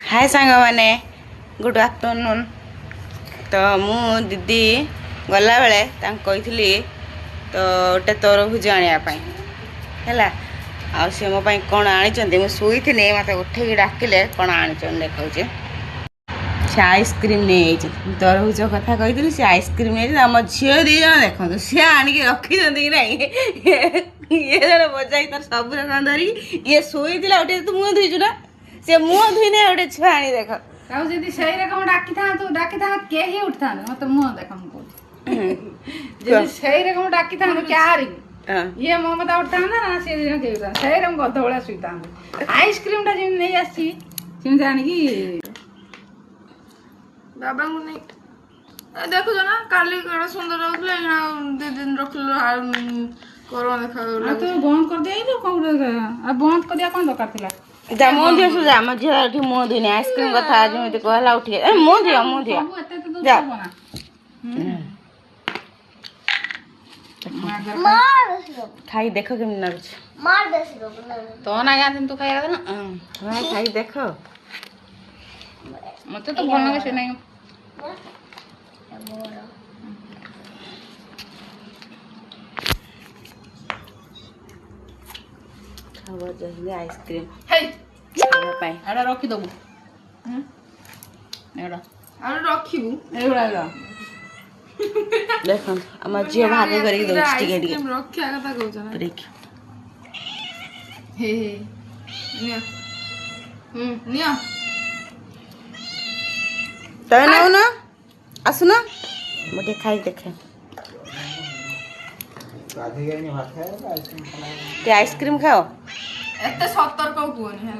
हाय सांग मैंने good afternoon. तो मु दीदी गला बेले कही तो गोटे तरबुज आने है सी मो कौन आनी मुई थी मत उठे डाकिले कौन आनी देखा से आइसक्रीम नहीं तरबुज कथा कही सी आइसक्रीम नहीं आम झील दी जन देखो सी आणिक रखी कि ना ये जन बजाई तर सब रकम धरिक ये शोई उठे तू मुह धुईचु ना से मुह धुई नहीं गोटे छुआ आनी देख जदि से रकम डाकी था के उठता मत मुह देख जदि से रकम डाकी था क्या ये मो मत उठता ना से से रकम गध भाया शुता आइसक्रीम टा जमी नहीं आसी आनिकी बाबा को नहीं देखो ना काली केड़ा सुंदर रहउथले एना 2 दिन रखलो कोरोना देखा तो बंद कर दे आ बंद कर दिया कौन दरकार थिला जा मुह दियो सुजा हम झील उठी मुह धुई आइसक्रीम कथा जमी कहला उठी ए मुह दियो जा खाई देखो केम नाच मार देस तो ना गान तू खाया ना हां खाई देखो मते तो भल लगे से नहीं खावा जहिले आइसक्रीम हे खावा पाए एडा रखी दबु एडा आरो रखिबू एडा देखो हम झियो भाग करी दो टिके टिके रखिया कथा कहछ ना देख हे निया निया तय ना ना आसु ना मोटे खाई देखे आधी गई भात खाए आइसक्रीम खाना ते आइसक्रीम खाओ एते सतर्क कोनी है